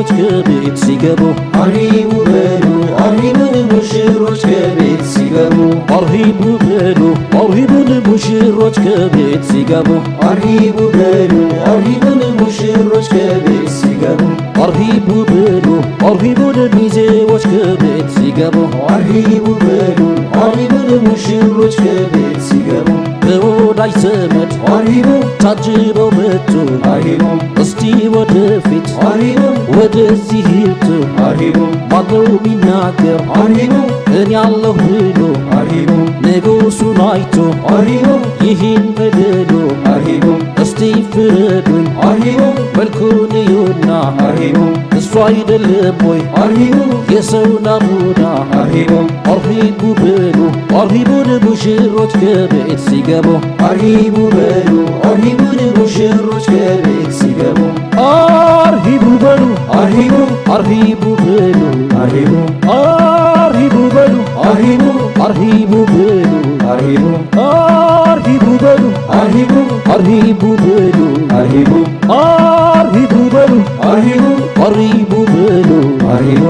ሙሽሮች ከቤት ሲገቡ አርሂቡ በሉ አርሂቡን ሙሽሮች ከቤት ሲገቡ አርሂቡ በሉ አርሂቡን ሙሽሮች ከቤት ሲገቡ አርሂቡ በሉ አርሂቡን ሙሽሮች ከቤት ሲገቡ አርሂቡ በሉ አርሂቡን ሚዜዎች ከቤት ሲገቡ አርሂቡ በሉ አርሂቡን ሙሽሮች ከቤት ሲገቡ በወዳጅ ዘመድ አርሂቡ ታጅበው መጡ አርሂቡ እስቲ ወደፊት አርሂቡ ወደዚህ ይምጡ አርሂቡ ማነው ሚናገር አርሂቡ እኔ አለሁ ብሎ አርሂቡ ንጉሡን አይቶ አርሂቡ ይህን በደሉ አርሂቡ እስቲ ፍረዱኝ አርሂቡ መልኩን እዩና አርሂቡ እሱ አይደለም ወይ አርሂቡ የሰው ናሙና አርሂቡ አርሂቡ በሉ አርሂቡን ሙሽሮች ከቤት ሲገቡ አርሂቡ በሉ አርሂቡን ሙሽሮች ከቤት ሲገቡ አርሂቡ በሉ አርሂቡ አርሂቡ በሉ አርሂቡ አርሂቡ በሉ አርሂቡ አርሂቡ በሉ አርሂቡ አርሂቡ በሉ አርሂቡ አርሂቡ በሉ አርሂቡ አርሂቡ በሉ አርሂቡ አርሂቡ በሉ አርሂቡ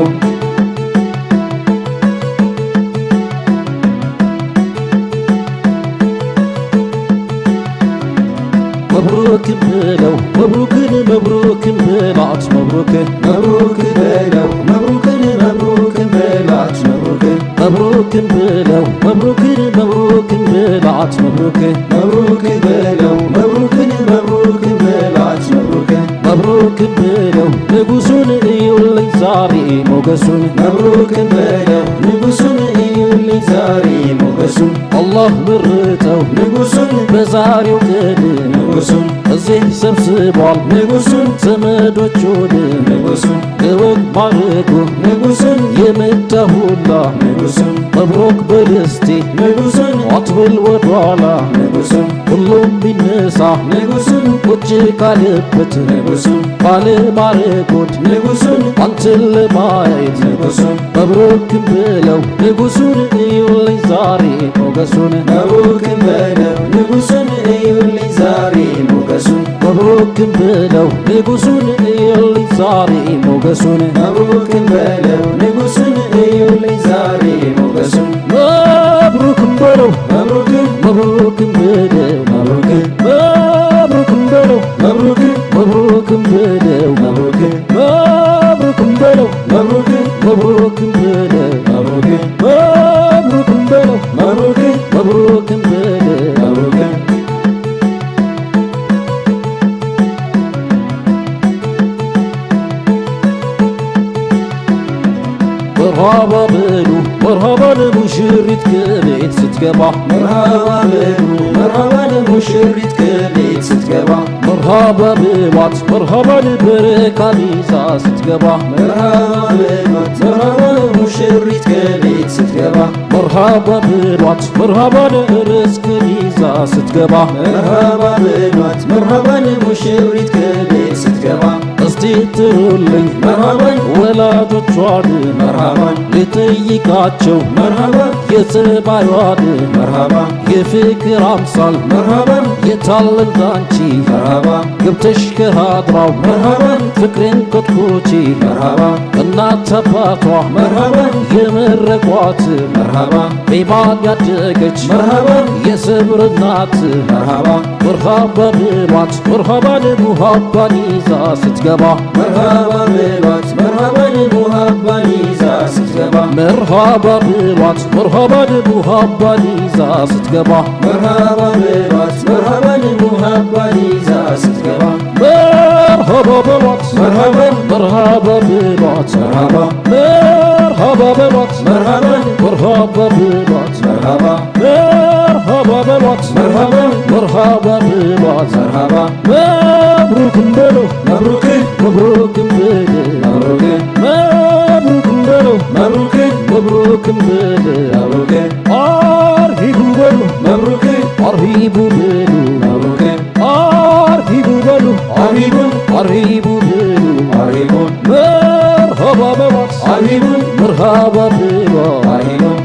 መብሩክ በለው መብሩክን መብሩክን በላት መብሩክ መብሩክ በለው መብሩክን መብሩክን በላት መብሩክ መብሩክን በለው መብሩክን መብሩክን በላት መብሩክ መብሩክ በለው መብሩክን መብሩክን በላት መብሩክ መብሩክን በለው ንጉሡን እዩልኝ ዛሬ ሞገሱን መብሩክን በለው ንጉሡን እዩልኝ ዛሬ ሞገሱን አላህ መረጠው ንጉሡን በዛሬው ቀን ንጉሡን እዚህ ሰብስቧል ንጉሡን ዘመዶቹን ንጉሡን ለወግ ማዕረጉ ንጉሡን የመጣ ሁላ ንጉሡን መብሩክ በደስቴ ንጉሡን አትበል ወደኋላ ንጉሡን ሁሉም ቢነሳ ንጉሡን ቁጭ ካለበት ንጉሡን ባለማዕረጎች ንጉሡን አንተን ለማየት ንጉሡን መብሩክን በለው ንጉሡን እዩልኝ ዛሬ ሞገሱን መብሩክን በለው ንጉሡን እዩልኝ ዛሬ ሞገሱን መብሩክን በለው ንጉሡን እዩልኝ ዛሬ ሞገሱን መብሩክን በለው ንጉሡን እዩልኝ ዛሬ ሞገሱን መብሩክን በለው መብሩክን መብሩክን በለው መብሩክን መብሩክን በለው መብሩክን መብሩክን በለው መብሩክን መብሩክን በለው መብሩክን መብሩክን በለው መብሩክን መብሩክን በለው መብሩክን መብሩክን በለው መብሩክን መርሃባ በሉ መርሃባ ለሙሽሪት ከቤት ስትገባ መርሃባ በሉ መርሃባ ለሙሽሪት ከቤት ስትገባ መርሃባ በሏት መርሃባ ለበረካ ይዛ ስትገባ መርሃባ በሏት መርሃባ ለሙሽሪት ከቤት ስትገባ መርሃባ በሏት መርሃባ ለርስክን ይዛ ስትገባ መርሃባ በሏት መርሃባ ለሙሽሪት ከቤት ስትገባ እስቲ ጥሩልኝ መርሃባን ወላጆቿን መርሃባን ልጠይቃቸው መርሃባ የጸባዩዋን መርሃባ የፍቅር አምሳል መርሃባን የታለ እንዳንቺ መርሃባ ገብተሽ ከሃድራው መርሃባን ፍቅሬን ኮትኮቺ መርሃባ እናት አባቷ መርሃባን የመረቋት መርሃባ በኢማን ያደገች መርሃባን የሰብር እናት መርሃባ መርሃባ ብሏት መርሃባን ሙሃባን ይዛ ስትገባ መርሃባ በሏት መርሃባን ሙሃባን ይዛ ስትገባ መርሃባ ብሏት መርሃባን ሙሃባን ይዛ ስትገባ መርሃባ በሏት መርሃባን ሙሃባን ይዛ ስትገባ መርሃባ በሏት መርሃባን መርሃባ ብሏት መርሃባ መርሃባ በሏት መርሃባን መርሃባ ብሏት መርሃባ መርሃባ በሏት መርሃባን መርሃባ ብሏት መርሃባ መብሩክን በለው መብሩክን መብሩክን በለው መብሩክን መብሩክን በለው መብሩክን መብሩክን በለው መብሩክን አርሂቡ በሉ መብሩክን አርሂቡ በሉ መብሩክን አርሂቡ በሉ አርሂቡን አርሂቡ በሉ አርሂቡን መርሃባ በሏት አርሂቡን መርሃባ በሏት አርሂቡን